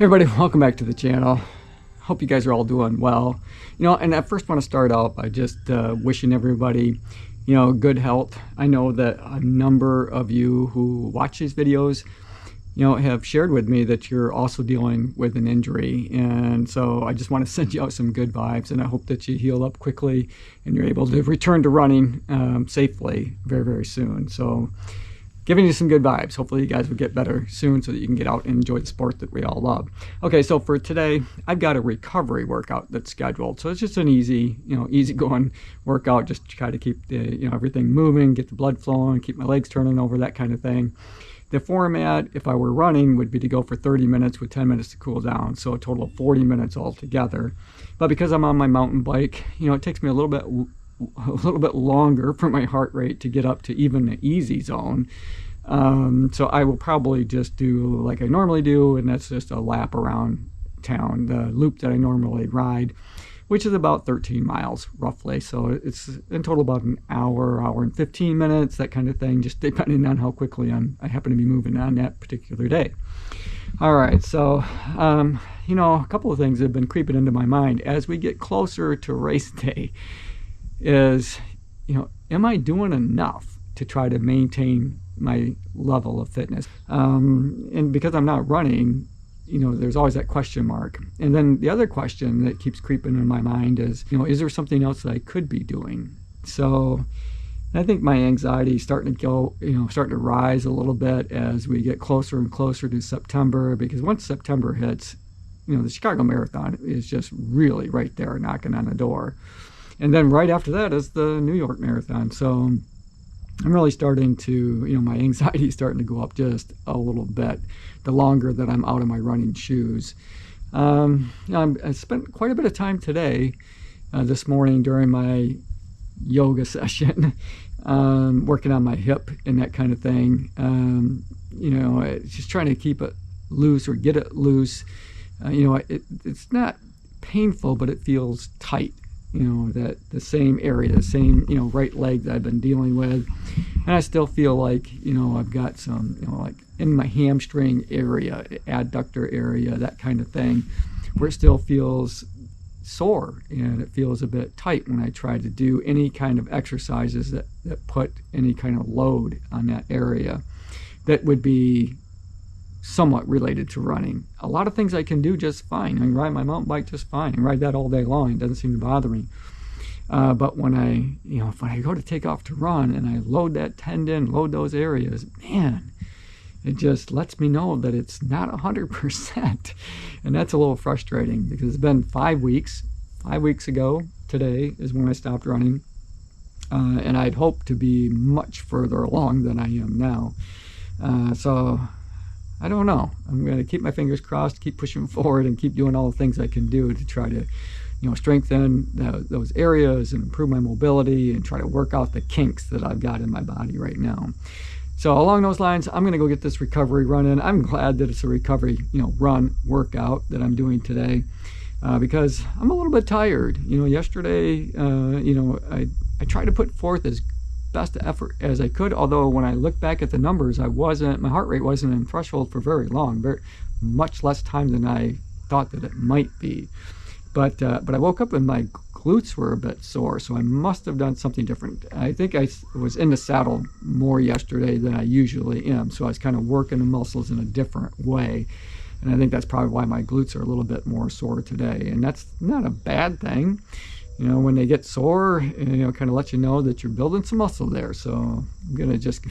Everybody, welcome back to the channel. Hope you guys are all doing well. And I first want to start out by just wishing everybody, good health. I know that a number of you who watch these videos, have shared with me that you're also dealing with an injury. And so I just want to send you out some good vibes, and I hope that you heal up quickly and you're able to return to running safely very, very soon. So giving you some good vibes. Hopefully you guys will get better soon so that you can get out and enjoy the sport that we all love. Okay, so for today, I've got a recovery workout that's scheduled. So it's just an easy, easy going workout, just to try to keep the, everything moving, get the blood flowing, keep my legs turning over, that kind of thing. The format, if I were running, would be to go for 30 minutes with 10 minutes to cool down. So a total of 40 minutes altogether. But because I'm on my mountain bike, it takes me a little bit longer for my heart rate to get up to even the easy zone. So I will probably just do like I normally do, and that's just a lap around town, the loop that I normally ride, which is about 13 miles roughly. So it's in total about an hour and 15 minutes, that kind of thing, just depending on how quickly I happen to be moving on that particular day. All right, so a couple of things have been creeping into my mind as we get closer to race day is, am I doing enough to try to maintain my level of fitness? And because I'm not running, there's always that question mark. And then the other question that keeps creeping in my mind is, is there something else that I could be doing? So I think my anxiety is starting to rise a little bit as we get closer and closer to September, because once September hits, the Chicago Marathon is just really right there knocking on the door. And then right after that is the New York Marathon. So I'm really starting to, my anxiety is starting to go up just a little bit the longer that I'm out of my running shoes. I spent quite a bit of time today, this morning during my yoga session, working on my hip and that kind of thing. Just trying to keep it loose or get it loose. It's not painful, but it feels tight. That the same area, the same, right leg that I've been dealing with. And I still feel like, I've got some, like in my hamstring area, adductor area, that kind of thing, where it still feels sore and it feels a bit tight when I try to do any kind of exercises that put any kind of load on that area that would be somewhat related to running. A lot of things I can do just fine. I can ride my mountain bike just fine and ride that all day long. It doesn't seem to bother me. But when I go to take off to run and I load that tendon, load those areas, man, it just lets me know that it's not 100%. And that's a little frustrating because it's been 5 weeks. 5 weeks ago today is when I stopped running. And I'd hoped to be much further along than I am now. So I don't know. I'm going to keep my fingers crossed, keep pushing forward, and keep doing all the things I can do to try to, strengthen those areas and improve my mobility and try to work out the kinks that I've got in my body right now. So along those lines, I'm going to go get this recovery run in. I'm glad that it's a recovery, run workout that I'm doing today because I'm a little bit tired. Yesterday, I tried to put forth as best effort as I could, although when I look back at the numbers, my heart rate wasn't in threshold for very long, much less time than I thought that it might be. But I woke up and my glutes were a bit sore, so I must have done something different. I think I was in the saddle more yesterday than I usually am, so I was kind of working the muscles in a different way, and I think that's probably why my glutes are a little bit more sore today, and that's not a bad thing. When they get sore, kind of let you know that you're building some muscle there. So I'm gonna just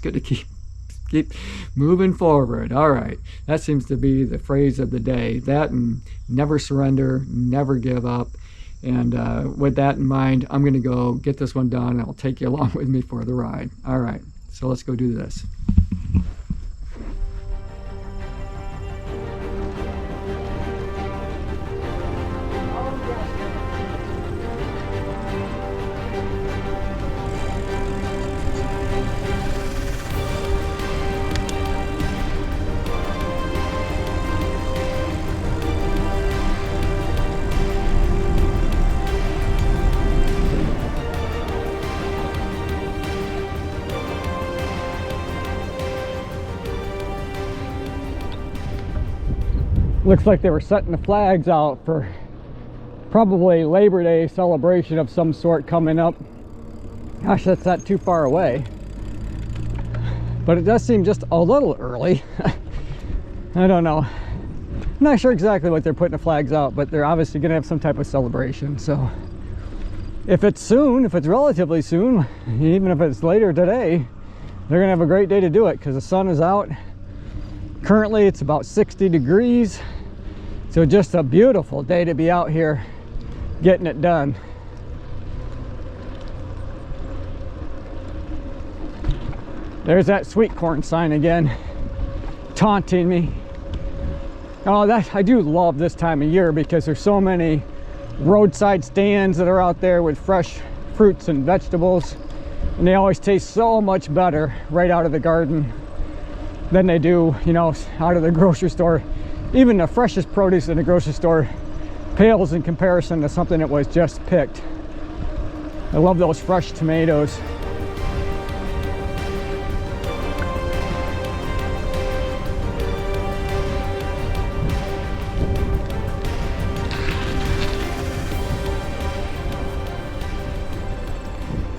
gonna keep moving forward. All right, that seems to be the phrase of the day. That and never surrender, never give up. And with that in mind, I'm gonna go get this one done. And I'll take you along with me for the ride. All right, so let's go do this. Looks like they were setting the flags out for probably Labor Day celebration of some sort coming up. Gosh, that's not too far away. But it does seem just a little early. I don't know. I'm not sure exactly what they're putting the flags out, but they're obviously going to have some type of celebration. So if it's soon, if it's relatively soon, even if it's later today, they're going to have a great day to do it because the sun is out. Currently it's about 60 degrees. So just a beautiful day to be out here getting it done. There's that sweet corn sign again, taunting me. Oh, I do love this time of year because there's so many roadside stands that are out there with fresh fruits and vegetables, and they always taste so much better right out of the garden than they do, you know, out of the grocery store. Even the freshest produce in the grocery store pales in comparison to something that was just picked. I love those fresh tomatoes.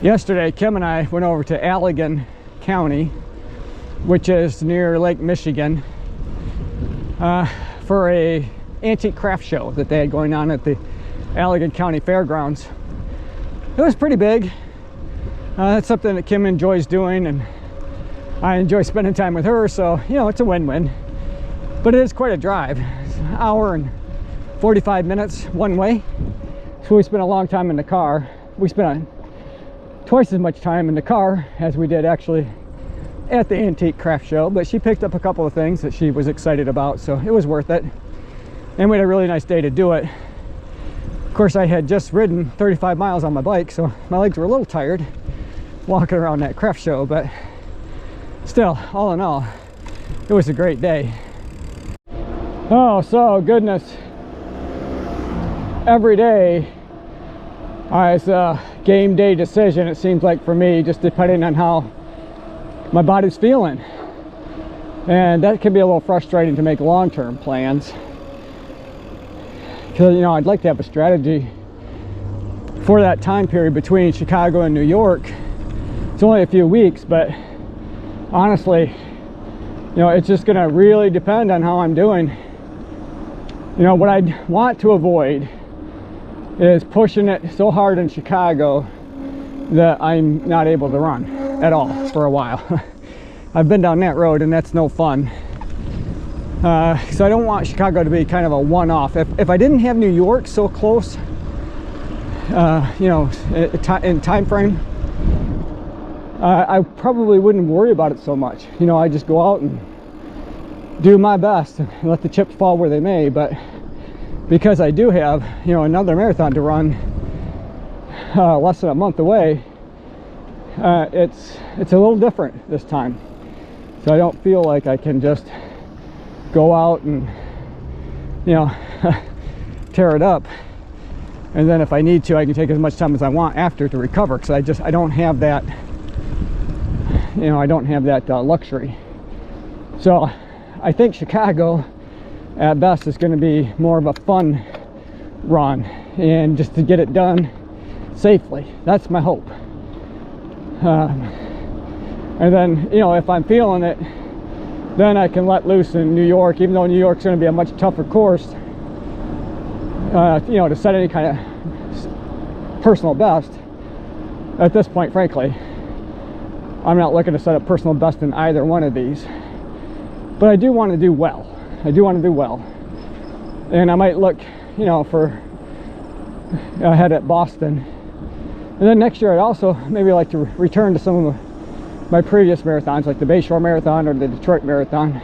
Yesterday, Kim and I went over to Allegan County, which is near Lake Michigan, for a antique craft show that they had going on at the Allegan County Fairgrounds. It was pretty big. That's something that Kim enjoys doing, and I enjoy spending time with her, so you know, it's a win-win. But it is quite a drive. It's an hour and 45 minutes one way, so we spent a long time in the car. We spent twice as much time in the car as we did actually at the antique craft show, but she picked up a couple of things that she was excited about, so it was worth it. And we had a really nice day to do it. Of course, I had just ridden 35 miles on my bike, so my legs were a little tired walking around that craft show, but still, all in all, it was a great day. Oh, so goodness, every day it's a game day decision, it seems like, for me, just depending on how my body's feeling. And that can be a little frustrating to make long-term plans, because, you know, I'd like to have a strategy for that time period between Chicago and New York. It's only a few weeks, but honestly, you know, it's just gonna really depend on how I'm doing. You know, what I want to avoid is pushing it so hard in Chicago that I'm not able to run at all for a while. I've been down that road and that's no fun. So I don't want Chicago to be kind of a one-off. If I didn't have New York so close, you know, in time frame, I probably wouldn't worry about it so much. You know, I just go out and do my best and let the chips fall where they may. But because I do have, you know, another marathon to run less than a month away, it's a little different this time. So I don't feel like I can just go out and, you know, tear it up, and then if I need to, I can take as much time as I want after to recover, because I don't have that, you know, I don't have that luxury. So I think Chicago at best is going to be more of a fun run, and just to get it done safely. That's my hope. And then, you know, if I'm feeling it, then I can let loose in New York, even though New York's going to be a much tougher course, you know, to set any kind of personal best. At this point, frankly, I'm not looking to set a personal best in either one of these. But I do want to do well. I do want to do well. And I might look, you know, for ahead at Boston. And then next year I'd also maybe like to return to some of my previous marathons, like the Bayshore Marathon or the Detroit Marathon.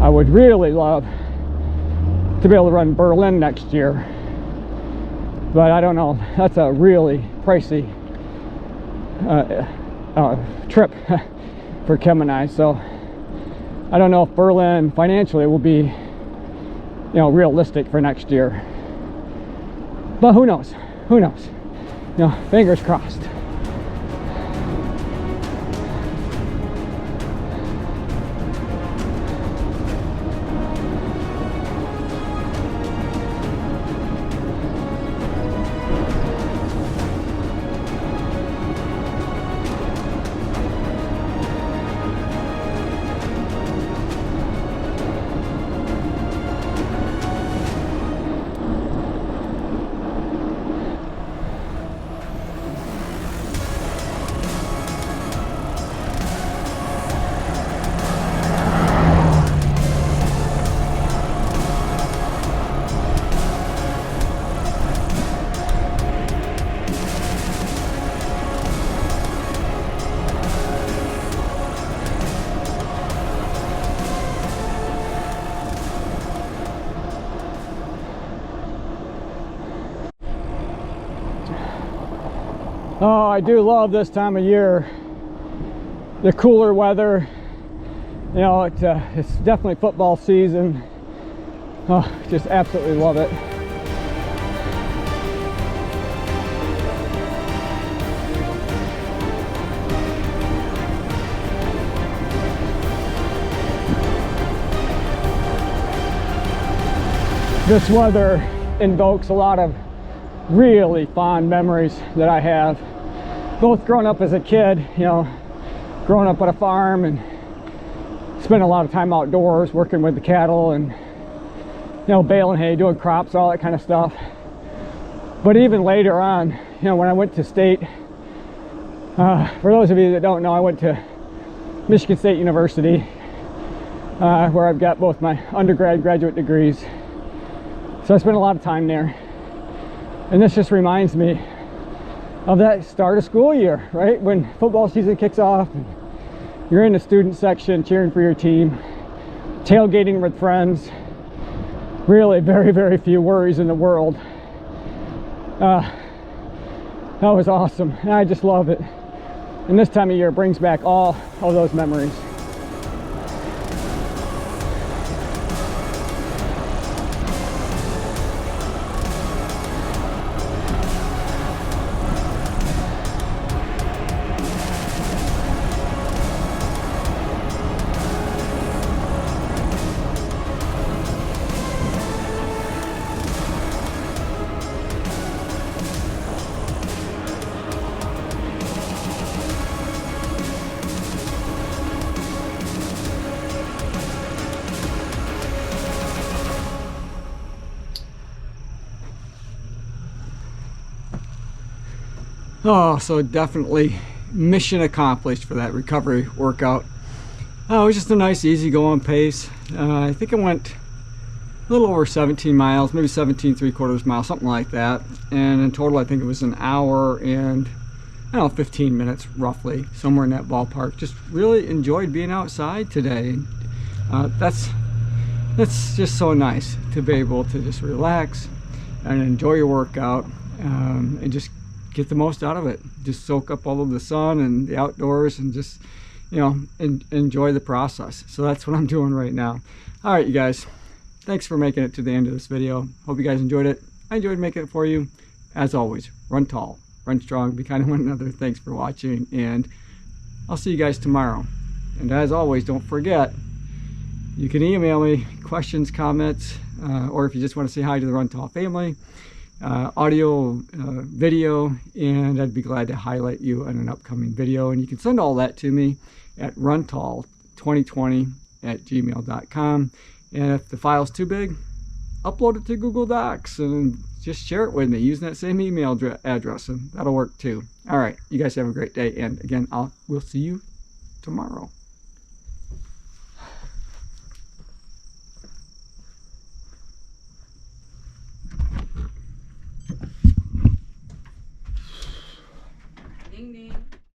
I would really love to be able to run Berlin next year, but I don't know. That's a really pricey trip for Kim and I, so I don't know if Berlin financially will be, you know, realistic for next year. But who knows? Who knows? You know, fingers crossed. Oh, I do love this time of year. The cooler weather. You know, it's definitely football season. Oh, just absolutely love it. This weather invokes a lot of really fond memories that I have, both growing up as a kid, you know, growing up on a farm and spending a lot of time outdoors working with the cattle and, you know, baling hay, doing crops, all that kind of stuff. But even later on, you know, when I went to state, for those of you that don't know, I went to Michigan State University, where I've got both my undergrad and graduate degrees. So I spent a lot of time there. And this just reminds me of that start of school year, right? When football season kicks off and you're in the student section cheering for your team, tailgating with friends. Really very, very few worries in the world. That was awesome. And I just love it. And this time of year brings back all of those memories. Oh, so definitely mission accomplished for that recovery workout. Oh, it was just a nice easygoing pace. I think I went a little over 17 miles, maybe 17 3/4 miles, something like that. And in total, I think it was an hour and, I don't know, 15 minutes roughly, somewhere in that ballpark. Just really enjoyed being outside today. That's just so nice to be able to just relax and enjoy your workout, and just get the most out of it. Just soak up all of the sun and the outdoors and just, you know, enjoy the process. So that's what I'm doing right now. All right, you guys, thanks for making it to the end of this video. Hope you guys enjoyed it. I enjoyed making it for you. As always, run tall, run strong, be kind to one another. Thanks for watching, and I'll see you guys tomorrow. And as always, don't forget, you can email me questions, comments, or if you just want to say hi to the Run Tall family, audio, video, and I'd be glad to highlight you in an upcoming video. And you can send all that to me at runtall2020@gmail.com. And if the file's too big, upload it to Google Docs and just share it with me using that same email address, and that'll work too. All right, you guys have a great day, and again, we'll see you tomorrow.